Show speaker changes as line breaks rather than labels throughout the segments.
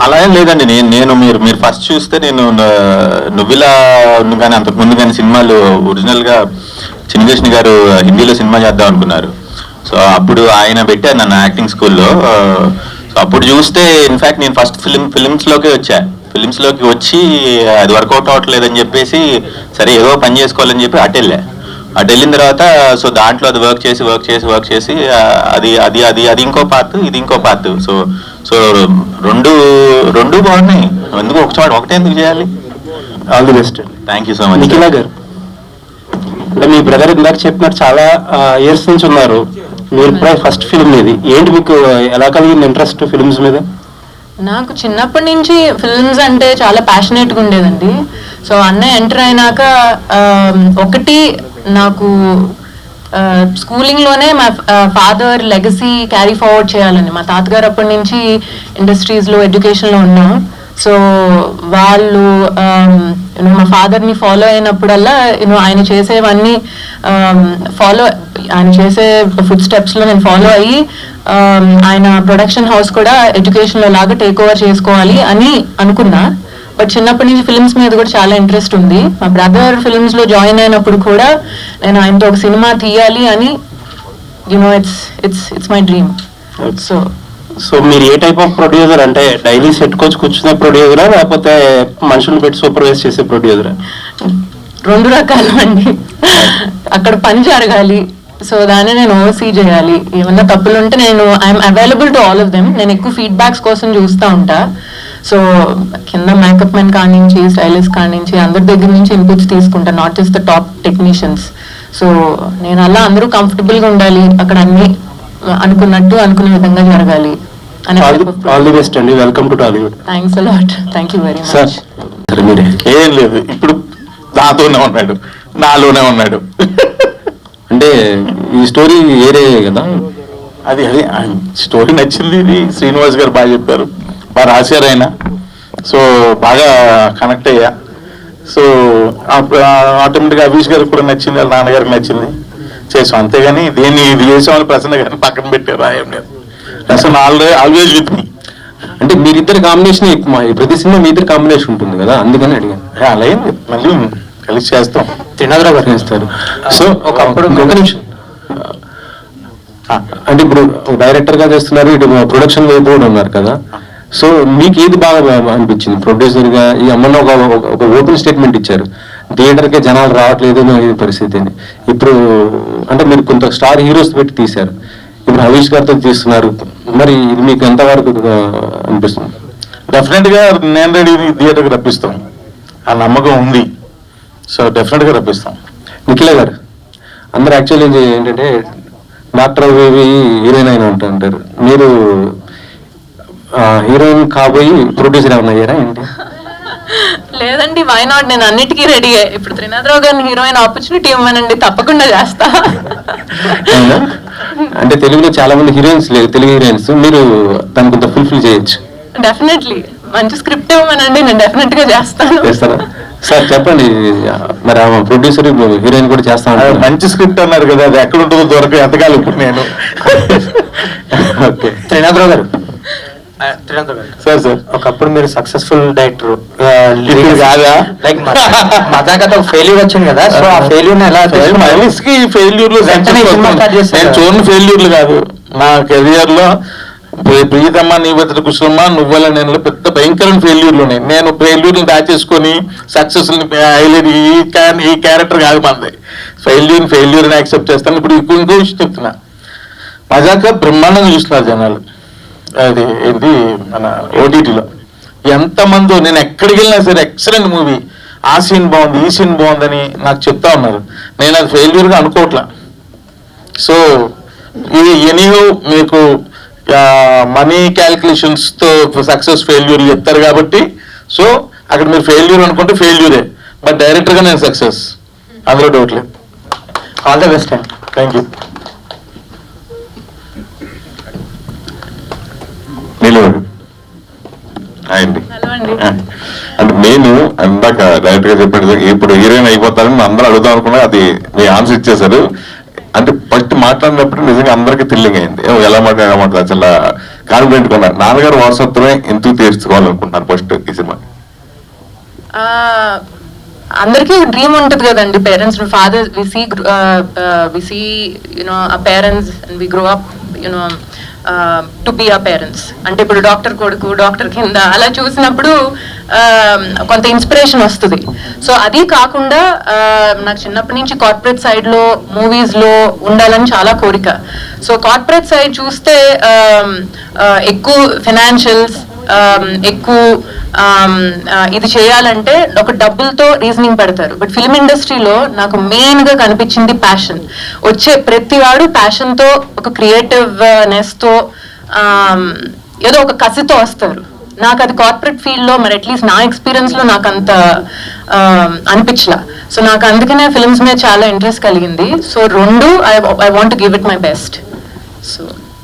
అలా ఏం లేదండి. నేను మీరు ఫస్ట్ చూస్తే నేను నువ్విలా కానీ అంతకుముందు కానీ సినిమాలు ఒరిజినల్గా చిన్నకృష్ణ గారు హిందీలో సినిమా చేద్దాం అనుకున్నారు. సో అప్పుడు ఆయన పెట్టారు నన్ను యాక్టింగ్ స్కూల్లో. సో అప్పుడు చూస్తే ఇన్ఫ్యాక్ట్ నేను ఫస్ట్ ఫిలిమ్స్లోకి వచ్చి అది వర్కౌట్ అవ్వట్లేదని చెప్పేసి సరే ఏదో పని చేసుకోవాలని చెప్పి అటు వెళ్ళిన తర్వాత సో దాంట్లో అది వర్క్ చేసి అది అది అది అది ఇంకో పార్ట్, ఇది ఇంకో పార్ట్. సో రెండు బాగున్నాయి. ఎందుకు ఒకటే ఎందుకు చేయాలి?
All the best.
Thank you so much.
Nikhila గారు, అంటే మీ బ్రదర్ ఇందాక చెప్పినట్టు చాలా ఇయర్స్ నుంచి ఉన్నారు. మీరు ఫస్ట్ ఫిల్మ్ ఇది ఏంటి, మీకు ఎలా కలిగింది ఇంట్రెస్ట్ ఫిల్మ్స్ మీద?
నాకు చిన్నప్పటి నుంచి ఫిల్మ్స్ అంటే చాలా ప్యాషనేట్గా ఉండేదండి. సో అన్నయ్య ఎంటర్ అయినాక ఒకటి నాకు స్కూలింగ్లోనే మా ఫాదర్ లెగసీ క్యారీ ఫార్వర్డ్ చేయాలని. మా తాతగారు అప్పటి నుంచి ఇండస్ట్రీస్లో ఎడ్యుకేషన్లో ఉన్నాం. సో వాళ్ళు మా ఫాదర్ని ఫాలో అయినప్పుడల్లా ఆయన చేసేవన్నీ ఆయన చేసే ఫుడ్ స్టెప్స్లో నేను ఫాలో అయ్యి ఆయన ప్రొడక్షన్ హౌస్ కూడా ఎడ్యుకేషన్లో లాగా టేక్ ఓవర్ చేసుకోవాలి అని అనుకున్నా. బట్ చిన్నప్పటి నుంచి ఫిల్మ్స్ మీద కూడా చాలా ఇంట్రెస్ట్ ఉంది. మా బ్రదర్ ఫిల్మ్స్లో జాయిన్ అయినప్పుడు కూడా నేను ఆయనతో ఒక సినిమా తీయాలి అని ఇట్స్ మై డ్రీమ్.
సో మీరు ఏ టైప్ ఆఫ్ ప్రొడ్యూసర్, అంటే డైలీ సెట్ కోచ్ కూర్చున్న ప్రొడ్యూసరా లేకపోతే మనుషులు పెట్టి సూపర్వైజ్ చేసే ప్రొడ్యూసరా?
రెండు రకాలు అండి. అక్కడ పని జరగాలి, సో దాన్ని నేను ఓవర్సీ చేయాలి. ఏమన్నా తప్పులు ఉంటే నేను I'm available to all of them. నేను ఎక్కువ ఫీడ్బ్యాక్స్ కోసం చూస్తూ ఉంటా. సో కింద మేకప్ మెన్ కానించి స్టైలిస్ట్ కానించి అందరి దగ్గర నుంచి ఇన్పుట్స్ తీసుకుంటా, not just the top technicians. So నేను అలా అందరూ కంఫర్టబుల్గా ఉండాలి, అక్కడ అన్ని అనుకునే విధంగా జరగాలి.
ఆల్ ది బెస్ట్ అండి. Welcome to Tollywood.
Thanks a lot. Thank you very much.
ఏం లేదు, ఇప్పుడు నాలోనే ఉన్నాడు.
అంటే ఈ స్టోరీ వేరే కదా,
అది స్టోరీ నచ్చింది. ఇది శ్రీనివాస్ గారు బాగా చెప్పారు, బాగా రాశారు ఆయన. సో బాగా కనెక్ట్ అయ్యా. సో ఆటోమేటిక్గా అభీష్ గారికి కూడా నచ్చింది, వాళ్ళ నాన్నగారికి నచ్చింది, చేసాం. అంతేగాని దీన్ని ఇది చేసామని ప్రసన్న గారిని పక్కన పెట్టారు రాయం లేదు. అసలు ఆల్వేజ్ విత్ మీ.
అంటే మీరిద్దరు కాంబినేషన్ ప్రతి సినిమా మీ ఇద్దరు కాంబినేషన్ ఉంటుంది కదా, అందుకని అడిగాను.
అలా ఏం మళ్ళీ కలిసి చేస్తాం.
త్రినాథరావు గారు చేస్తారు. సో ఒకప్పుడు ఒక నిమిషం, అంటే ఇప్పుడు డైరెక్టర్ గా చేస్తున్నారు, ఇటు ప్రొడక్షన్ వైపు కూడా ఉన్నారు కదా. సో మీకు ఏది బాగా అనిపించింది ప్రొడ్యూసర్ గా? ఈ అమ్మన్న ఒక ఓపెన్ స్టేట్మెంట్ ఇచ్చారు, థియేటర్కే జనాలు రావట్లేదు పరిస్థితి అని. ఇప్పుడు అంటే మీరు కొంత స్టార్ హీరోస్ పెట్టి తీశారు, ఇప్పుడు హరీష్ గారితో తీస్తున్నారు. మరి ఇది మీకు ఎంతవరకు అనిపిస్తుంది?
డెఫినెట్ గా నేను రెడీ థియేటర్కి రప్పిస్తాం, ఆ నమ్మకం ఉంది. సో డెఫినెట్ గా రప్పిస్తాం.
నిఖిల గారు, అందరు యాక్చువల్లీ ఏంటంటే డాక్టర్ హీరోయిన్ అయినా ఉంటారు, మీరు హీరోయిన్ కాబోయి ప్రొడ్యూసర్ ఏమన్నా అయ్యారా ఏంటి?
లేదండి, వై నాట్, నేను అన్నిటికీ రెడీ. ఇప్పుడు త్రినాథరావు గారిని హీరోయిన్ ఆపర్చునిటీ ఇవ్వనండి, తప్పకుండా చేస్తా.
అంటే తెలుగులో చాలా మంది హీరోయిన్స్ లేదు, తెలుగు హీరోయిన్స్, మీరు దాన్ని కొంత ఫుల్ఫిల్ చేయొచ్చు.
డెఫినెట్లీ మంచి స్క్రిప్ట్ ఇవ్వమనండి, నేను డెఫినెట్ గా చేస్తాను.
చేస్తారా సార్? చెప్పండి మరి ప్రొడ్యూసర్ హీరోయిన్ కూడా చేస్తాను.
మంచి స్క్రిప్ట్ అన్నారు కదా, అది ఎక్కడ ఉంటుందో దొరక ఎతకాలి ఇప్పుడు నేను.
ఓకే. త్రినాథరావు గారు,
సార్
ఒకప్పుడు మీరు సక్సెస్ఫుల్ డైరెక్టర్
కాదా?
లైక్ మజాకతో ఫెయిల్యూర్ వచ్చింది కదా, సో ఆ ఫెయిల్యూర్ ఎలా
ఫెయిల్యూర్లు నేను చూడని ఫెయిల్యూర్లు కాదు నా కెరియర్ లో. ప్రియతమ్మ నీ బతుకు కుశలమ్మ నువ్వల నేను పెద్ద భయంకరమైన ఫెయిల్యూర్లు ఉన్నాయి. నేను ఫెయిల్యూర్ని దాచేసుకొని సక్సెస్ ఈ క్యారెక్టర్ కాదు మనది. ఫెయిల్యూర్ని యాక్సెప్ట్ చేస్తాను. ఇప్పుడు ఇంకో విషయం చెప్తున్నా, మజాక బ్రహ్మాండంగా చూస్తున్నారు జనాలు. అది ఏంటి మన ఓటీటీలో ఎంతమందో, నేను ఎక్కడికి వెళ్ళినా సరే ఎక్సలెంట్ మూవీ, ఆ సీన్ బాగుంది, ఈ సీన్ బాగుందని నాకు చెప్తా ఉన్నారు. నేను అది ఫెయిల్యూర్గా అనుకోవట్లా. సో ఇది ఎనీహో మీకు మనీ క్యాల్కులేషన్స్తో సక్సెస్ ఫెయిల్యూర్ చెప్తారు కాబట్టి, సో అక్కడ మీరు ఫెయిల్యూర్ అనుకుంటే ఫెయిల్యూరే, బట్ డైరెక్టర్గా నేను సక్సెస్, అందులో డౌట్ లేదు.
All the best.
Thank you.
Hello అండి.
అంటే నేను ఇందాక డైరెక్ట్ గా చెప్పాడు ఇప్పుడు హీరోయిన్ అయిపోతారని అందరూ అడుగుదాం అనుకున్నా, అది మీ ఆన్సర్ ఇచ్చేశారు. అంటే ఫస్ట్ మాట్లాడినప్పుడు నిజంగా అందరికీ థ్రిల్లింగ్ అయింది. ఎలా మాట్లాడాలి అసలు కాన్ఫిడెంట్ గా ఉన్నారు. నాన్నగారు వారసత్వమే ఎందుకు తీర్చుకోవాలనుకుంటున్నారు ఫస్ట్ ఈ సినిమా?
అందరికీ డ్రీమ్ ఉంటుంది కదండి, parents father we see you know ఆ parents and we grow up you know to be ఆ పేరెంట్స్. అంటే ఇప్పుడు డాక్టర్ కొడుకు, డాక్టర్ కింద అలా చూసినప్పుడు కొంత ఇన్స్పిరేషన్ వస్తుంది. సో అది కాకుండా నాకు చిన్నప్పటి నుంచి కార్పొరేట్ సైడ్లో మూవీస్లో ఉండాలని చాలా కోరిక. సో కార్పొరేట్ సైడ్ చూస్తే ఎక్కువ ఫైనాన్షియల్స్, ఎక్కువ ఇది చేయాలంటే ఒక డబ్బులతో రీజనింగ్ పెడతారు. బట్ ఫిల్మ్ ఇండస్ట్రీలో నాకు మెయిన్గా కనిపించింది ప్యాషన్. వచ్చే ప్రతి వాడు ప్యాషన్తో, ఒక క్రియేటివ్నెస్తో, ఏదో ఒక కసితో వస్తారు. నాకు అది కార్పొరేట్ ఫీల్డ్లో మరి అట్లీస్ట్ నా ఎక్స్పీరియన్స్లో నాకు అంత అనిపించలా. సో నాకు అందుకనే ఫిల్మ్స్ మీద చాలా ఇంట్రెస్ట్ కలిగింది. సో రెండు I want give it my best. So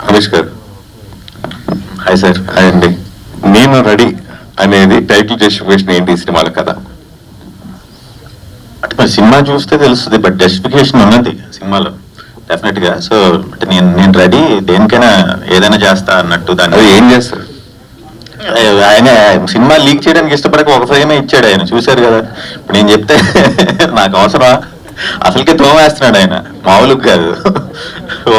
Amish గారు. Hi sir. హాయ్ అండి. నేను రెడీ అనేది టైటిల్ జస్టిఫికేషన్ ఏంటి ఈ సినిమాల కదా?
అంటే మరి సినిమా చూస్తే తెలుస్తుంది, బట్ జస్టిఫికేషన్ ఉన్నది సినిమాలో డెఫినెట్ గా. సో అంటే నేను రెడీ, దేనికైనా ఏదైనా చేస్తా అన్నట్టు. దాన్ని
ఏం చేస్తారు?
ఆయన సినిమా లీక్ చేయడానికి ఇష్టపడక ఒక ఫ్రేమే ఇచ్చాడు ఆయన, చూశారు కదా. ఇప్పుడు నేను చెప్తే నాకు అవసరమా? అసలుకే తోమేస్తున్నాడు ఆయన, మామూలుగా కాదు.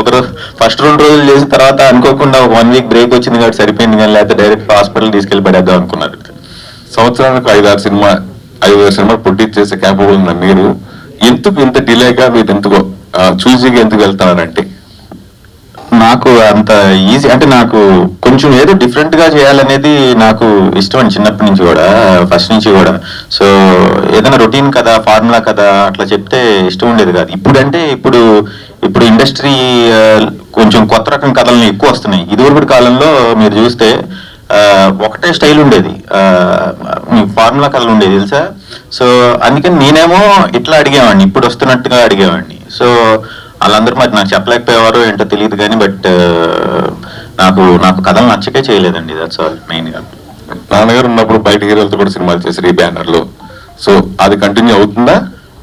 ఒకరు ఫస్ట్ 2 రోజులు చేసిన తర్వాత అనుకోకుండా ఒక 1 వీక్ బ్రేక్ వచ్చింది కాబట్టి సరిపోయింది, కానీ లేకపోతే డైరెక్ట్ హాస్పిటల్ తీసుకెళ్ళి పడేద్దాం అనుకున్నారు.
సంవత్సరానికి 5-6 సినిమా ప్రొడ్యూస్ చేసే క్యాపబుల్ ఉన్న మీరు ఎందుకు ఇంత డిలేగా మీరు ఎందుకో చూసీగా ఎందుకు వెళ్తున్నారంటే?
నాకు అంత ఈజీ అంటే నాకు కొంచెం ఏదో డిఫరెంట్ గా చేయాలనేది నాకు ఇష్టం అండి, చిన్నప్పటి నుంచి కూడా, ఫస్ట్ నుంచి కూడా. సో ఏదైనా రొటీన్ కదా, ఫార్ములా కదా అట్లా చెప్తే ఇష్టం ఉండేది కాదు. ఇప్పుడు ఇండస్ట్రీ కొంచెం కొత్త రకం కథలను ఎక్కువ వస్తున్నాయి. ఇదివరకు కాలంలో మీరు చూస్తే ఒకటే స్టైల్ ఉండేది, ఫార్ములా కథలు ఉండేది తెలుసా. సో అందుకని నేనేమో ఇట్లా అడిగేవాడిని, ఇప్పుడు వస్తున్నట్టుగా అడిగేవాడిని. సో వాళ్ళందరూ మరి నాకు చెప్పలేకపోయేవారు ఏంటో తెలియదు కానీ, బట్ నాకు కథలు నచ్చకే చేయలేదండి. దట్స్ ఆల్ మెయిన్ గా.
నాన్నగారు ఉన్నప్పుడు బయట హీరోలతో కూడా సినిమాలు చేశారు ఈ బ్యానర్ లో. సో అది కంటిన్యూ అవుతుందా?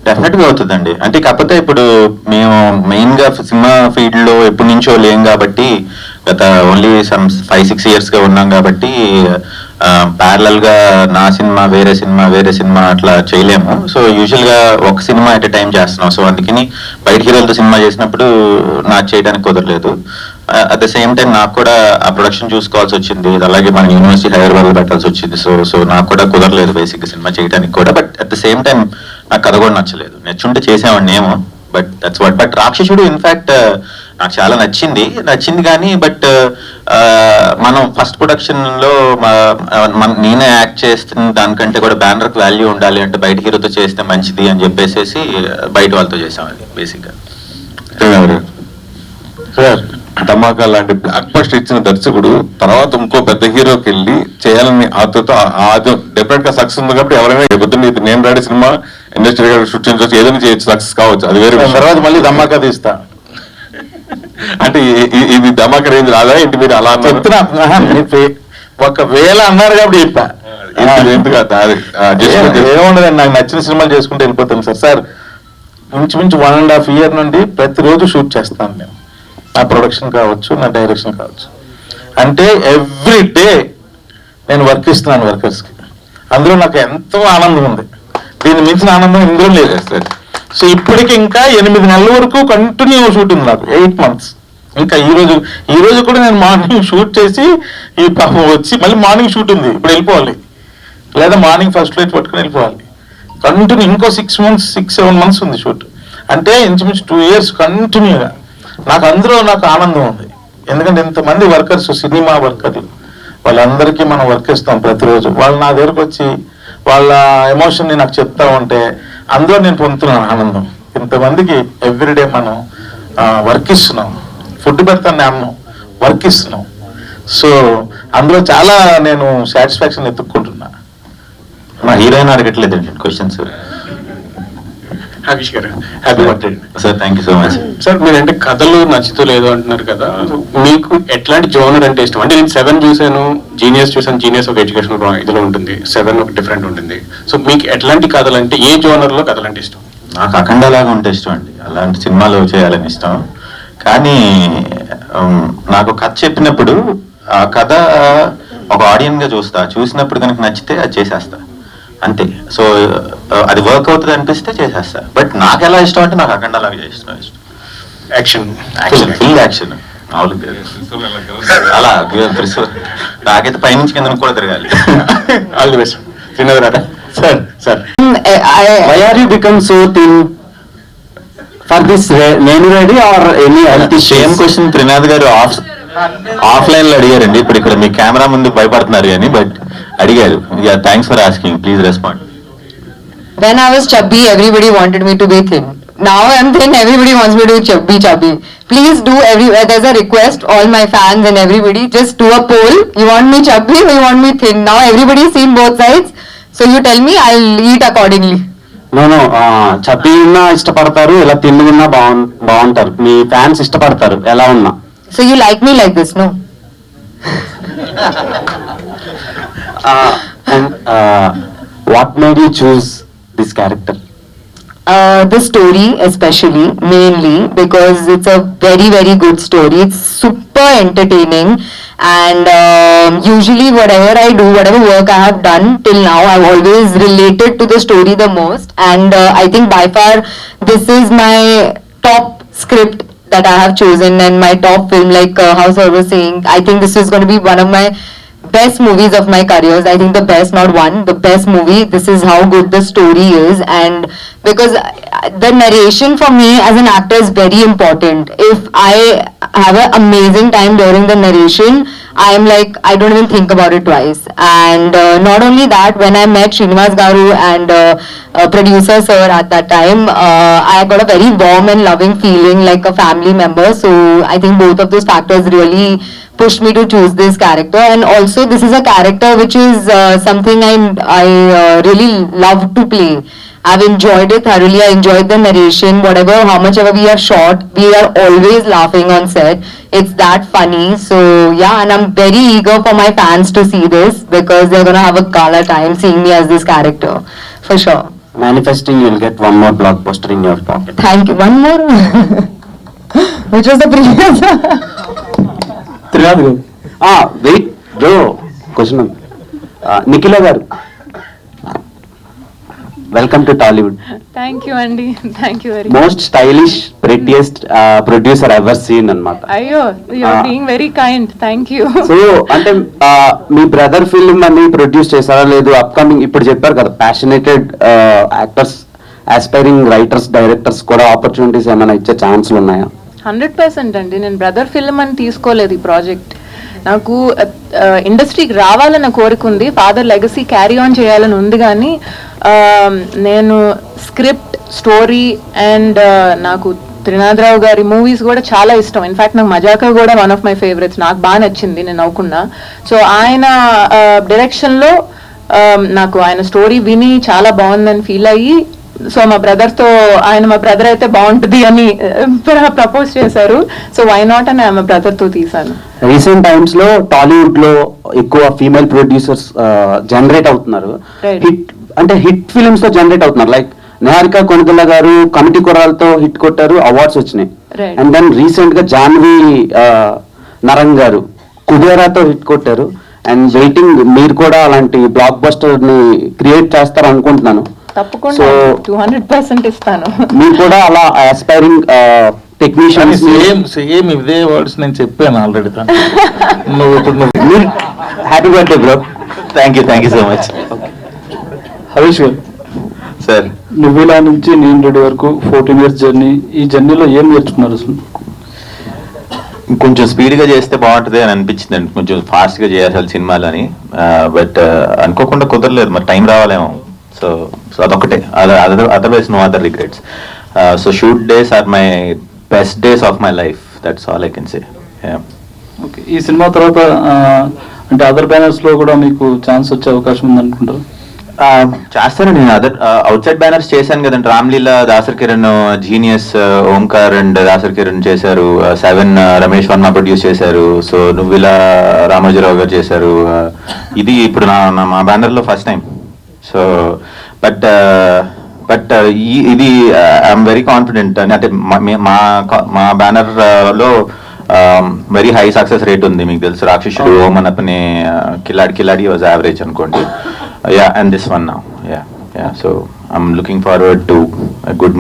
డెఫినెట్ గా అవుతుందండి. అంటే కాకపోతే ఇప్పుడు మేము మెయిన్ గా సినిమా ఫీల్డ్ లో ఎప్పటి నుంచో లేం కాబట్టి, గత ఓన్లీ 5-6 years గా ఉన్నాం కాబట్టి ప్యారలల్ గా నా సినిమా వేరే సినిమా అట్లా చేయలేము. సో యూజువల్ గా ఒక సినిమా ఎట్ ఎ టైం చేస్తున్నాం. సో అందుకని బయట హీరోలతో సినిమా చేసినప్పుడు నాకు చేయడానికి కుదరలేదు. అట్ ద సేమ్ టైం నాకు కూడా ఆ ప్రొడక్షన్ చూసుకోవాల్సి వచ్చింది, అలాగే మన యూనివర్సిటీ హైదరాబాద్ పెట్టాల్సి వచ్చింది. సో నాకు కూడా కుదరలేదు బేసిక్ సినిమా చేయడానికి కూడా. But at the same time నాకు కథ కూడా నచ్చలేదు. నచ్చుంటే చేసామండి ఏమో, బట్ దట్స్ వాట్. బట్ రాక్షసుడు ఇన్ఫాక్ట్ నాకు చాలా నచ్చింది కానీ, బట్ మనం ఫస్ట్ ప్రొడక్షన్ లో నేనే యాక్ట్ చేస్తున్న దానికంటే కూడా బ్యానర్ కి వాల్యూ ఉండాలి అంటే బయట హీరోతో చేస్తే మంచిది అని చెప్పేసి బయట వాళ్ళతో చేసాం అది బేసిక్ గా.
సార్, ధమాకా లాంటి బ్లాక్ బస్టర్ ఇచ్చిన దర్శకుడు తర్వాత ఇంకో పెద్ద హీరోకి వెళ్ళి చేయాలని అది డెఫినెట్ గా సక్సెస్ ఉంది కాబట్టి ఎవరైనా చెబుతుంది. ఇది నేను రెడీ సినిమా ఇండస్ట్రీ సృష్టించవచ్చు, ఏదైనా చేయొచ్చు, సక్సెస్ కావచ్చు, అది వేరే.
తర్వాత మళ్ళీ ధమాకా తీస్తా
అంటే ఇది ధమాకా రేంజ్ రాదా ఏంటి? మీరు అలా
చెప్తున్నా, ఒకవేళ అన్నారు కాబట్టి చెప్పా. ఏముండదండి, నాకు నచ్చిన సినిమాలు చేసుకుంటూ వెళ్ళిపోతాను సార్. ఇంచుమించు 1.5 year నుండి ప్రతిరోజు షూట్ చేస్తాను నేను. నా ప్రొడక్షన్ కావచ్చు, నా డైరెక్షన్ కావచ్చు. అంటే ఎవ్రీ డే నేను వర్క్ ఇస్తున్నాను వర్కర్స్కి. అందులో నాకు ఎంతో ఆనందం ఉంది, దీన్ని మించిన ఆనందం ఇందులో లేదు సార్. సో ఇప్పటికి ఇంకా 8 నెలల వరకు కంటిన్యూ షూట్ ఉంది నాకు, 8 months. ఇంకా ఈ రోజు కూడా నేను మార్నింగ్ షూట్ చేసి ఈ పాపం వచ్చి మళ్ళీ మార్నింగ్ షూట్ ఉంది, ఇప్పుడు వెళ్ళిపోవాలి, లేదా మార్నింగ్ ఫస్ట్ ఫ్లైట్ పట్టుకుని వెళ్ళిపోవాలి. కంటిన్యూ ఇంకో 6-7 months ఉంది షూట్. అంటే ఇంచుమించు 2 years కంటిన్యూగా. అందులో నాకు ఆనందం ఉంది, ఎందుకంటే ఇంతమంది వర్కర్స్, సినిమా వర్కర్లు, వాళ్ళందరికీ మనం వర్క్ ఇస్తాం ప్రతిరోజు. వాళ్ళు నా దగ్గరకు వచ్చి వాళ్ళ ఎమోషన్ని నాకు చెప్తా ఉంటే అందులో నేను పొందుతున్నాను ఆనందం. ఇంతమందికి ఎవ్రీడే మనం వర్క్ ఇస్తున్నాం, ఫుడ్ పెడతాను అన్నం, వర్క్ ఇస్తున్నాం. సో అందులో చాలా నేను సాటిస్ఫాక్షన్ ఎత్తుక్కుంటున్నా.
మా హీరోయిన్ అడగట్లేదండి క్వశ్చన్స్.
హరీష్ గారు, happy birthday
sir. Thank you so much
sir. మీరంటే కథలు నచ్చుతూ లేదు అంటున్నారు కదా, మీకు ఎట్లాంటి జోనర్ అంటే ఇష్టం? అంటే నేను 7 చూశాను, జీనియస్ చూసాను. జీనియస్ ఒక ఎడ్యుకేషన్ ఇదిలో ఉంటుంది, 7 ఒక డిఫరెంట్ ఉంటుంది. సో మీకు ఎట్లాంటి కథలు అంటే, ఏ జోనర్ లో కథలు అంటే ఇష్టం?
నాకు అఖండ లాగా ఉంటే ఇష్టం అండి. అలాంటి సినిమాలు చేయాలని ఇష్టం. కానీ నాకు కథ చెప్పినప్పుడు ఆ కథ ఒక ఆడియన్గా చూసినప్పుడు కనుక నచ్చితే అది చేసేస్తా అంతే. సో అది వర్క్ అవుతుంది అనిపిస్తే చేసేస్తా. బట్ నాకు ఎలా ఇష్టం అంటే నాకు అఖండ లాగా ఇష్టం.
యాక్షన్
ఫుల్ యాక్షన్ అలా నాకైతే పైనుంచి కింద కూడా తిరగాలి.
All the best. Srinath sir
Why are you become so thin for this Nenu Reddy or any health
same
issues?
Question Trinath గారు ఆఫ్లైన్ లో అడిగారండి. ఇప్పుడు ఇక్కడ మీ కెమెరా ముందు భయపడుతున్నారు అని, బట్ అడిగారు. Thanks for asking, please respond.
When I was chubby, everybody wanted me to be thin. Now I'm thin, everybody wants me to be chubby. Please do there's a request, all my fans and everybody, just do a poll. You want me chubby or you want me thin? Now everybody's seen both sides. So you tell me, I'll eat accordingly.
No, chubby ఉన్నా ఇష్టపడతారు, ఇలా తిన్నున్నా బాగుంటారు. మీ fans ఇష్టపడతారు ఎలా ఉన్నా.
So you like me like this, no?
And what made you choose this character?
The story especially, mainly because it's a very, very good story. It's super entertaining, and usually whatever I do, whatever work I have done till now, I've always related to the story the most, and I think by far this is my top script that I have chosen and my top film, like how sir was saying. I think this is going to be one of my best movies of my careers. I think the best, not one, the best movie. This is how good the story is, and because the narration for me as an actor is very important. If I have an amazing time during the narration, I am like, I don't even think about it twice. And not only that, when I met Srinivas Garu and producer sir at that time, I got a very warm and loving feeling like a family member. So I think both of those factors really pushed me to choose this character. And also this is a character which is something I really love to play. I've enjoyed it thoroughly. I enjoyed the narration, whatever, how much ever we are short, we are always laughing on set. It's that funny. So yeah, and I'm very eager for my fans to see this because they're gonna have a gala time seeing me as this character, for sure.
Manifesting, you'll get one more blockbuster in your pocket.
Thank you. One more? Which was the previous?
Trinath గారు wait bro, question. Nikhila గారు, welcome to Tollywood.
Thank you అండి, thank you very
most stylish prettiest producer ever seen అన్నమాట.
అయ్యో, you're being very kind, thank you.
So అంటే మీ brother film అని produce చేశారా లేదు? అప్కమింగ్ ఇప్పుడు చెప్పారు కదా, passionated actors, aspiring writers, directors కూడా ఆపర్చునిటీస్ ఏమైనా ఇచ్చే ఛాన్స్లు ఉన్నాయా?
100% అండి. నేను బ్రదర్ ఫిల్మ్ అని తీసుకోలేదు ఈ ప్రాజెక్ట్. నాకు ఇండస్ట్రీకి రావాలన్న కోరిక ఉంది, ఫాదర్ లెగసీ క్యారీ ఆన్ చేయాలని ఉంది. కానీ నేను స్క్రిప్ట్, స్టోరీ అండ్ నాకు త్రినాథరావు గారి మూవీస్ కూడా చాలా ఇష్టం. ఇన్ఫాక్ట్ నాకు మజాకా కూడా వన్ ఆఫ్ మై ఫేవరెట్స్, నాకు బాగా నచ్చింది, నేను నవ్వుకున్నా. సో ఆయన డైరెక్షన్లో నాకు ఆయన స్టోరీ విని చాలా బాగుందని ఫీల్ అయ్యి, సో మా బ్రదర్ అయితే బాగుంటుంది అని ప్రపోజ్ చేశారు. సో వై నాట్ అని మా బ్రదర్ తో తీసాను.
రీసెంట్ టైమ్స్ లో టాలీవుడ్ లో ఎక్కువ ఫీమేల్ ప్రొడ్యూసర్స్ జనరేట్ అవుతున్నారు. హిట్ ఫిల్మ్స్ తో జనరేట్ అవుతున్నారు. లైక్ నిహారిక కొణిదెల గారు కమిటీ కుర్రాలతో హిట్ కొట్టారు, అవార్డ్స్ వచ్చినాయి. అండ్ దెన్ రీసెంట్ గా జాన్వి నరంగ్ గారు కుబేరాతో హిట్ కొట్టారు. అండ్ వెయిటింగ్, మీరు కూడా అలాంటి బ్లాక్ బస్టర్ ని క్రియేట్ చేస్తారు అనుకుంటున్నాను.
తప్పకుండా 200% ఇస్తాను.
మీరు కూడా అలా ఆస్పైరింగ్ టెక్నీషియన్స్.
సేమ్ ఇదే వర్డ్స్ నేను చెప్పాను ఆల్రెడీ. నువ్వు
happy birthday bro.
Thank you so much.
Harish గారు
సార్,
నువ్వులా నుంచి నేను రెడ్డి వరకు 14 years జర్నీ, ఈ జర్నీలో ఏం నేర్చుకున్నారు అసలు?
కొంచెం స్పీడ్గా చేస్తే బాగుంటుంది అని అనిపించింది అండి, కొంచెం ఫాస్ట్గా చేయాలి సినిమాలు అని. బట్ అనుకోకుండా కుదరలేదు, మరి టైం రావాలేమో. సో అదొకటే, otherwise no other regrets. So shoot days are my best days of my life, that's all I can say.
Okay, ఈ సినిమా తర్వాత అంటే అదర్ బ్యానర్స్ లో కూడా మీకు ఛాన్స్ వచ్చే అవకాశం ఉంది అనుకుంటారు?
చేస్తానండి. నేను అదర్ అవుట్ సైడ్ బ్యానర్స్ చేశాను కదండి. రామ్లీలా దాసర్ కిరణ్, జీనియస్ ఓంకార్ అండ్ దాసర్ కిరణ్ చేశారు. 7 రమేష్ వర్మ ప్రొడ్యూస్ చేశారు. సో నువ్విలా రామోజీరావు గారు చేశారు. ఇది ఇప్పుడు మా బ్యానర్లో first time. So but but ఇది ఐఎమ్ వెరీ కాన్ఫిడెంట్ అంటే మా బ్యానర్ లో వెరీ హై సక్సెస్ రేట్ ఉంది. మీకు తెలుసు రాక్షసుడు, ఓమన్ అతని కిలాడి వాజ్ యావరేజ్ అనుకోండి. And this one now. So I'm looking forward to good